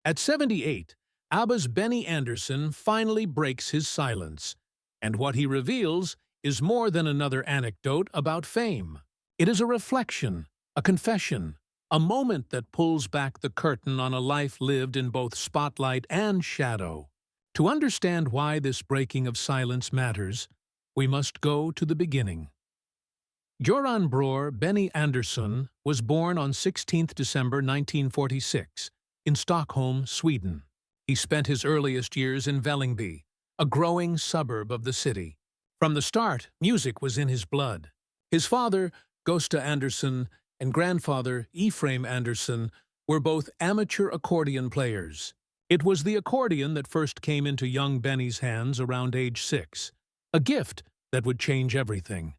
At 78, ABBA's Benny Andersson finally breaks his silence, and what he reveals is more than another anecdote about fame. It is a reflection, a confession, a moment that pulls back the curtain on a life lived in both spotlight and shadow. To understand why this breaking of silence matters, we must go to the beginning. Göran Bror Benny Andersson was born on 16th December 1946 in Stockholm, Sweden. He spent his earliest years in Vällingby, a growing suburb of the city. From the start, music was in his blood. His father, Gösta Andersson, and grandfather, Ephraim Andersson, were both amateur accordion players. It was the accordion that first came into young Benny's hands around age 6, a gift that would change everything.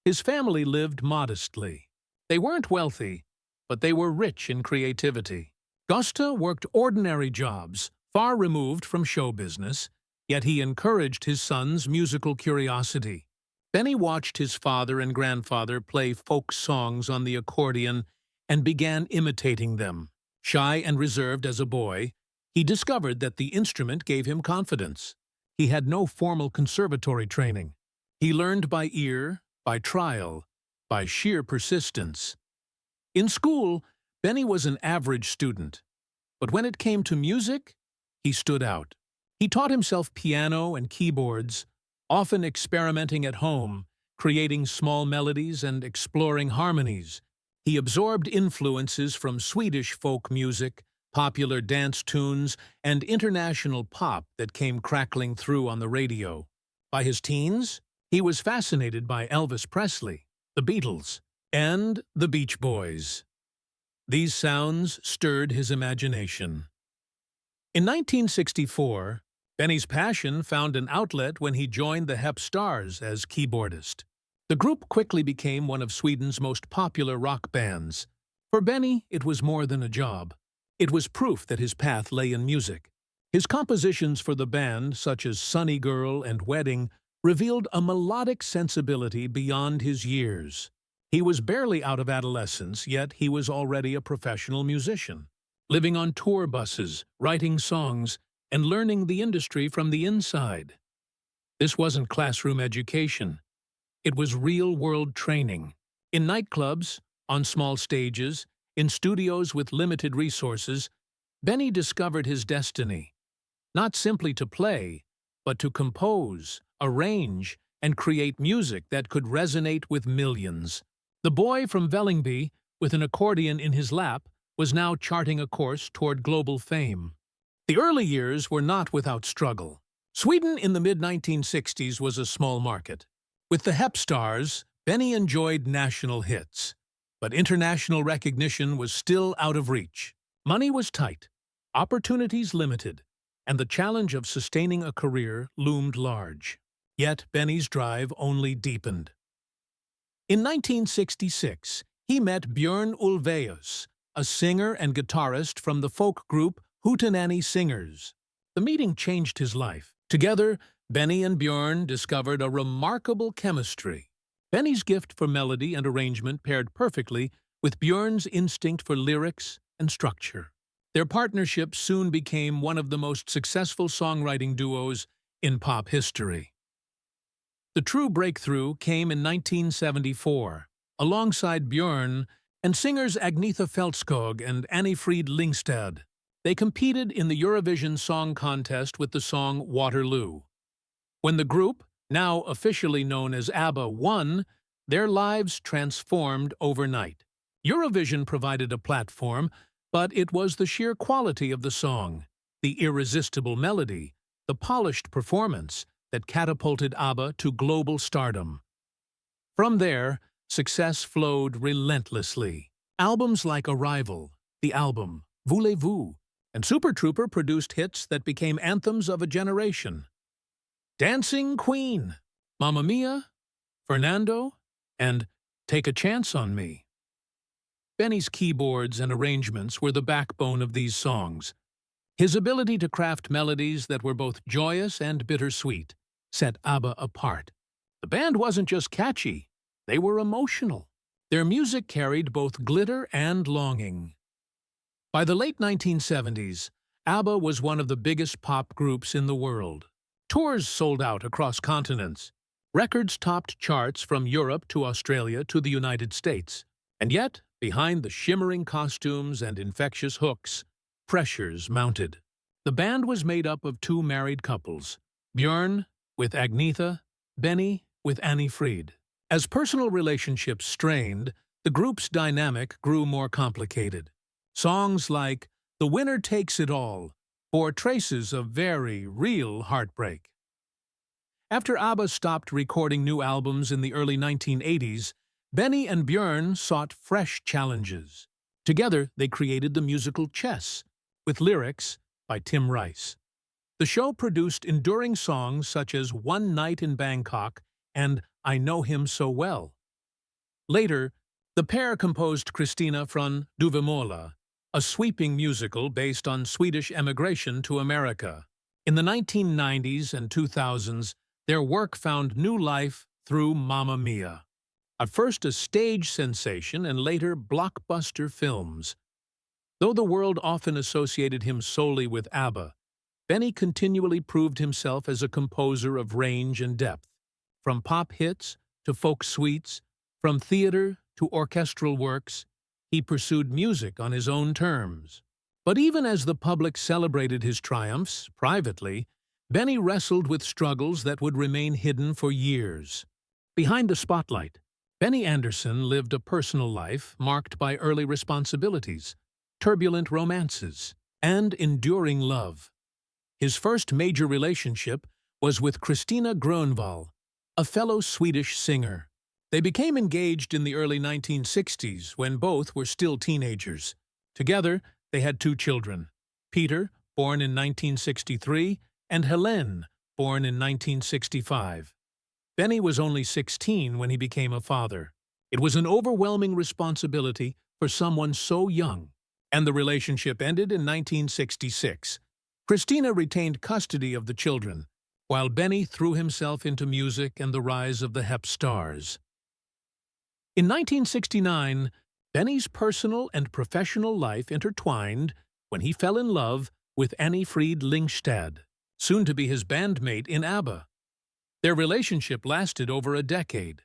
His family lived modestly. They weren't wealthy, but they were rich in creativity. Gösta worked ordinary jobs, far removed from show business, yet he encouraged his son's musical curiosity. Benny watched his father and grandfather play folk songs on the accordion and began imitating them. Shy and reserved as a boy, he discovered that the instrument gave him confidence. He had no formal conservatory training. He learned by ear, by trial, by sheer persistence. In school, Benny was an average student, but when it came to music, he stood out. He taught himself piano and keyboards, often experimenting at home, creating small melodies and exploring harmonies. He absorbed influences from Swedish folk music, popular dance tunes, and international pop that came crackling through on the radio. By his teens, he was fascinated by Elvis Presley, the Beatles, and the Beach Boys. These sounds stirred his imagination. In 1964, Benny's passion found an outlet when he joined the Hep Stars as keyboardist. The group quickly became one of Sweden's most popular rock bands. For Benny, it was more than a job. It was proof that his path lay in music. His compositions for the band, such as Sunny Girl and Wedding, revealed a melodic sensibility beyond his years. He was barely out of adolescence, yet he was already a professional musician, living on tour buses, writing songs, and learning the industry from the inside. This wasn't classroom education. It was real-world training. In nightclubs, on small stages, in studios with limited resources, Benny discovered his destiny, not simply to play, but to compose, arrange, and create music that could resonate with millions. The boy from Vällingby, with an accordion in his lap, was now charting a course toward global fame. The early years were not without struggle. Sweden in the mid-1960s was a small market. With the Hep Stars, Benny enjoyed national hits, but international recognition was still out of reach. Money was tight, opportunities limited, and the challenge of sustaining a career loomed large. Yet Benny's drive only deepened. In 1966, he met Björn Ulvaeus, a singer and guitarist from the folk group Hootenanny Singers. The meeting changed his life. Together, Benny and Björn discovered a remarkable chemistry. Benny's gift for melody and arrangement paired perfectly with Björn's instinct for lyrics and structure. Their partnership soon became one of the most successful songwriting duos in pop history. The true breakthrough came in 1974, alongside Björn and singers Agnetha Fältskog and Anni-Frid Lyngstad. They competed in the Eurovision Song Contest with the song Waterloo. When the group, now officially known as ABBA, won, their lives transformed overnight. Eurovision provided a platform, but it was the sheer quality of the song, the irresistible melody, the polished performance that catapulted ABBA to global stardom. From there, success flowed relentlessly. Albums like Arrival, The Album, Voulez-Vous, and Super Trooper produced hits that became anthems of a generation. Dancing Queen, Mamma Mia, Fernando, and Take a Chance on Me. Benny's keyboards and arrangements were the backbone of these songs. His ability to craft melodies that were both joyous and bittersweet set ABBA apart. The band wasn't just catchy, they were emotional. Their music carried both glitter and longing. By the late 1970s, ABBA was one of the biggest pop groups in the world. Tours sold out across continents. Records topped charts from Europe to Australia to the United States. And yet, behind the shimmering costumes and infectious hooks, pressures mounted. The band was made up of two married couples, Björn with Agnetha, Benny with Annie Fried. As personal relationships strained, the group's dynamic grew more complicated. Songs like "The Winner Takes It All" bore traces of very real heartbreak. After ABBA stopped recording new albums in the early 1980s, Benny and Björn sought fresh challenges. Together, they created the musical Chess, with lyrics by Tim Rice. The show produced enduring songs such as "One Night in Bangkok" and "I Know Him So Well." Later, the pair composed Kristina från Duvemåla, a sweeping musical based on Swedish emigration to America. In the 1990s and 2000s, their work found new life through Mamma Mia, at first a stage sensation and later blockbuster films. Though the world often associated him solely with ABBA, Benny continually proved himself as a composer of range and depth. From pop hits to folk suites, from theater to orchestral works, he pursued music on his own terms. But even as the public celebrated his triumphs, privately, Benny wrestled with struggles that would remain hidden for years. Behind the spotlight, Benny Andersson lived a personal life marked by early responsibilities, turbulent romances, and enduring love. His first major relationship was with Kristina Grönvall, a fellow Swedish singer. They became engaged in the early 1960s when both were still teenagers. Together, they had two children, Peter, born in 1963, and Helene, born in 1965. Benny was only 16 when he became a father. It was an overwhelming responsibility for someone so young, and the relationship ended in 1966. Kristina retained custody of the children, while Benny threw himself into music and the rise of the Hep stars. In 1969, Benny's personal and professional life intertwined when he fell in love with Annie Fried Lyngstad, soon to be his bandmate in ABBA. Their relationship lasted over a decade.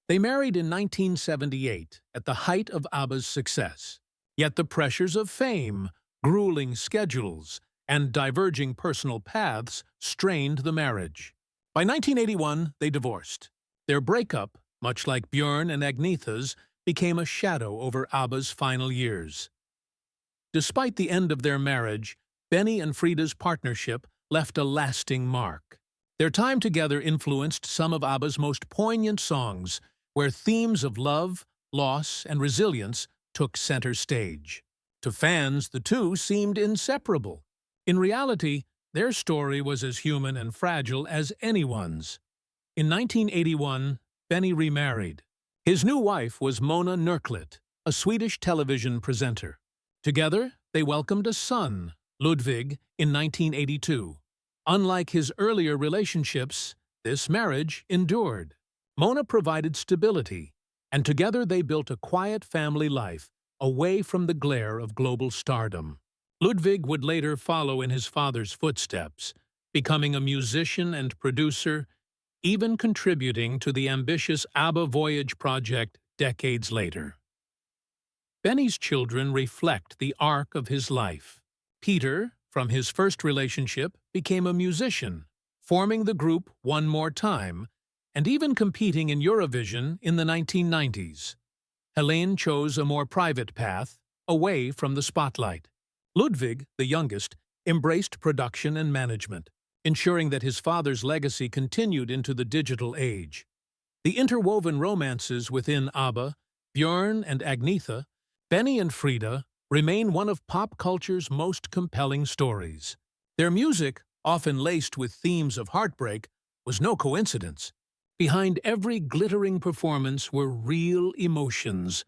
They married in 1978, at the height of ABBA's success. Yet the pressures of fame, grueling schedules, and diverging personal paths strained the marriage. By 1981, they divorced. Their breakup, much like Björn and Agnetha's, became a shadow over ABBA's final years. Despite the end of their marriage, Benny and Frida's partnership left a lasting mark. Their time together influenced some of ABBA's most poignant songs, where themes of love, loss, and resilience took center stage. To fans, the two seemed inseparable. In reality, their story was as human and fragile as anyone's. In 1981, Benny remarried. His new wife was Mona Nurklit, a Swedish television presenter. Together, they welcomed a son, Ludwig, in 1982. Unlike his earlier relationships, this marriage endured. Mona provided stability, and together they built a quiet family life away from the glare of global stardom. Ludwig would later follow in his father's footsteps, becoming a musician and producer, even contributing to the ambitious ABBA Voyage project decades later. Benny's children reflect the arc of his life. Peter, from his first relationship, became a musician, forming the group One More Time, and even competing in Eurovision in the 1990s. Helene chose a more private path, away from the spotlight. Ludwig, the youngest, embraced production and management, ensuring that his father's legacy continued into the digital age. The interwoven romances within ABBA, Björn and Agnetha, Benny and Frida, remain one of pop culture's most compelling stories. Their music, often laced with themes of heartbreak, was no coincidence. Behind every glittering performance were real emotions,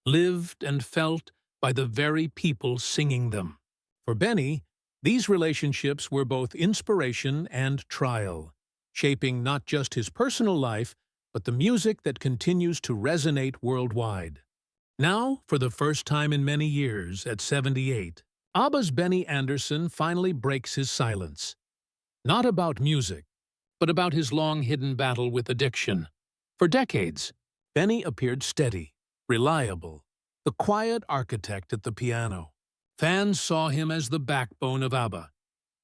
lived and felt by the very people singing them. For Benny, these relationships were both inspiration and trial, shaping not just his personal life, but the music that continues to resonate worldwide. Now, for the first time in many years, at 78, ABBA's Benny Andersson finally breaks his silence. Not about music, but about his long-hidden battle with addiction. For decades, Benny appeared steady, reliable, the quiet architect at the piano. Fans saw him as the backbone of ABBA,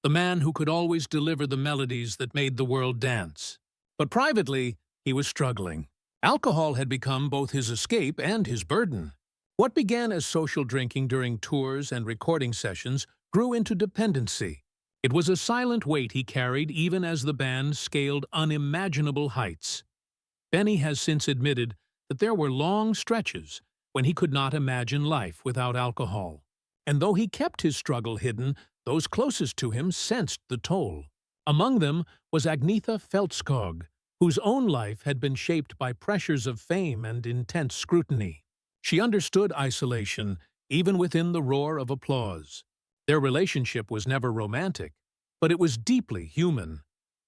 the man who could always deliver the melodies that made the world dance. But privately, he was struggling. Alcohol had become both his escape and his burden. What began as social drinking during tours and recording sessions grew into dependency. It was a silent weight he carried even as the band scaled unimaginable heights. Benny has since admitted that there were long stretches when he could not imagine life without alcohol. And though he kept his struggle hidden, those closest to him sensed the toll. Among them was Agnetha Feltskog, whose own life had been shaped by pressures of fame and intense scrutiny. She understood isolation, even within the roar of applause. Their relationship was never romantic, but it was deeply human.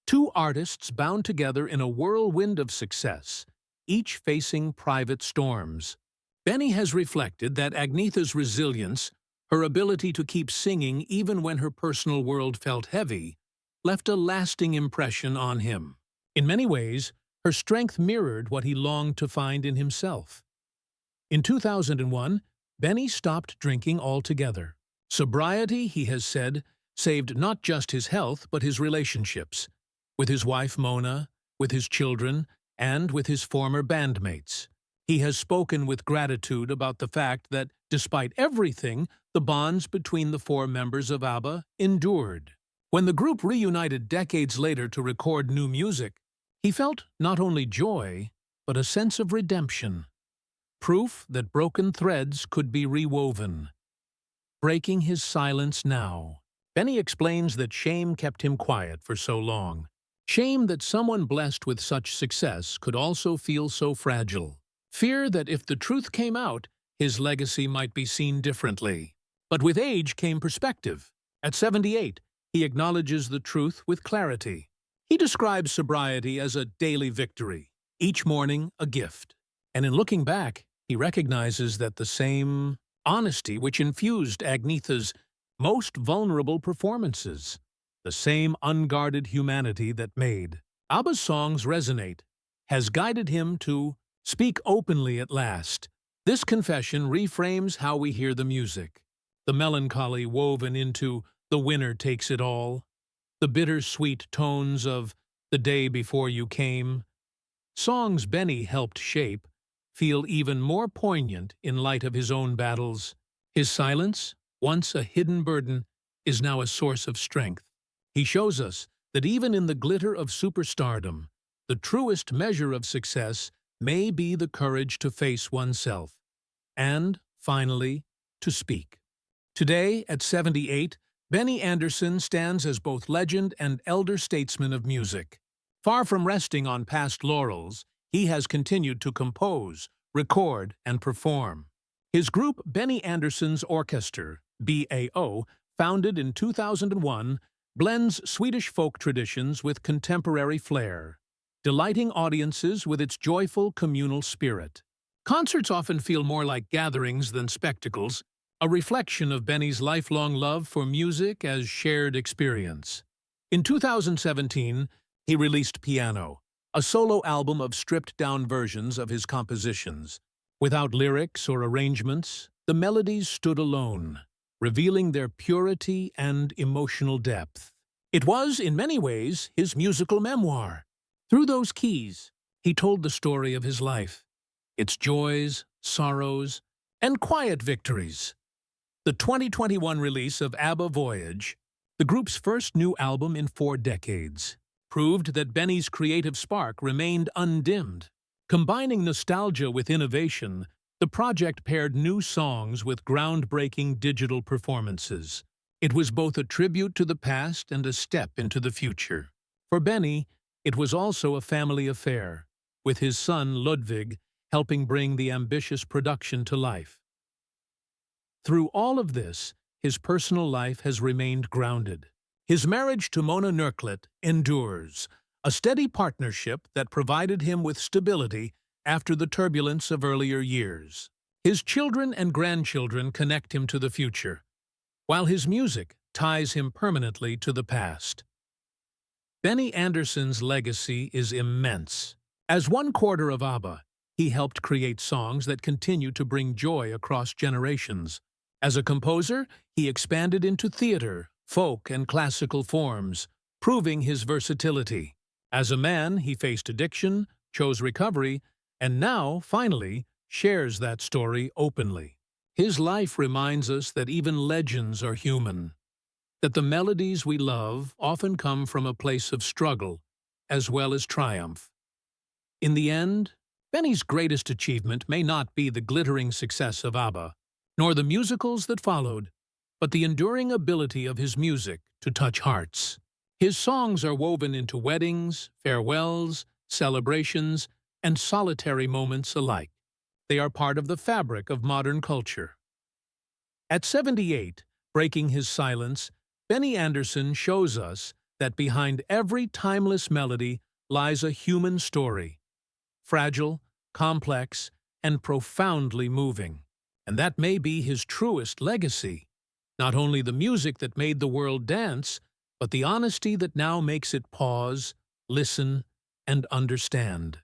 Two artists bound together in a whirlwind of success, each facing private storms. Benny has reflected that Agnetha's resilience, her ability to keep singing even when her personal world felt heavy, left a lasting impression on him. In many ways, her strength mirrored what he longed to find in himself. In 2001, Benny stopped drinking altogether. Sobriety, he has said, saved not just his health but his relationships, with his wife Mona, with his children, and with his former bandmates. He has spoken with gratitude about the fact that, despite everything, the bonds between the four members of ABBA endured. When the group reunited decades later to record new music, he felt not only joy, but a sense of redemption. Proof that broken threads could be rewoven. Breaking his silence now, Benny explains that shame kept him quiet for so long. Shame that someone blessed with such success could also feel so fragile. Fear that if the truth came out, his legacy might be seen differently. But with age came perspective. At 78, he acknowledges the truth with clarity. He describes sobriety as a daily victory, each morning a gift. And in looking back, he recognizes that the same honesty which infused Agnetha's most vulnerable performances, the same unguarded humanity that made ABBA's songs resonate, has guided him to speak openly at last. This confession reframes how we hear the music, the melancholy woven into "The Winner Takes It All," the bittersweet tones of "The Day Before You Came." Songs Benny helped shape feel even more poignant in light of his own battles. His silence, once a hidden burden, is now a source of strength. He shows us that even in the glitter of superstardom, the truest measure of success may be the courage to face oneself, and, finally, to speak. Today, at 78, Benny Andersson stands as both legend and elder statesman of music. Far from resting on past laurels, he has continued to compose, record, and perform. His group Benny Andersson's Orchestra, BAO, founded in 2001, blends Swedish folk traditions with contemporary flair, delighting audiences with its joyful communal spirit. Concerts often feel more like gatherings than spectacles, a reflection of Benny's lifelong love for music as shared experience. In 2017, he released Piano, a solo album of stripped-down versions of his compositions. Without lyrics or arrangements, the melodies stood alone, revealing their purity and emotional depth. It was, in many ways, his musical memoir. Through those keys, he told the story of his life, its joys, sorrows, and quiet victories. The 2021 release of ABBA Voyage, the group's first new album in 4 decades, proved that Benny's creative spark remained undimmed. Combining nostalgia with innovation, the project paired new songs with groundbreaking digital performances. It was both a tribute to the past and a step into the future. For Benny, it was also a family affair, with his son Ludwig helping bring the ambitious production to life. Through all of this, his personal life has remained grounded. His marriage to Mona Nurklet endures, a steady partnership that provided him with stability after the turbulence of earlier years. His children and grandchildren connect him to the future, while his music ties him permanently to the past. Benny Andersson's legacy is immense. As one quarter of ABBA, he helped create songs that continue to bring joy across generations. As a composer, he expanded into theater, folk, and classical forms, proving his versatility. As a man, he faced addiction, chose recovery, and now, finally, shares that story openly. His life reminds us that even legends are human, that the melodies we love often come from a place of struggle as well as triumph. In the end, Benny's greatest achievement may not be the glittering success of ABBA, nor the musicals that followed, but the enduring ability of his music to touch hearts. His songs are woven into weddings, farewells, celebrations, and solitary moments alike. They are part of the fabric of modern culture. At 78, breaking his silence, Benny Andersson shows us that behind every timeless melody lies a human story, fragile, complex, and profoundly moving. And that may be his truest legacy. Not only the music that made the world dance, but the honesty that now makes it pause, listen, and understand.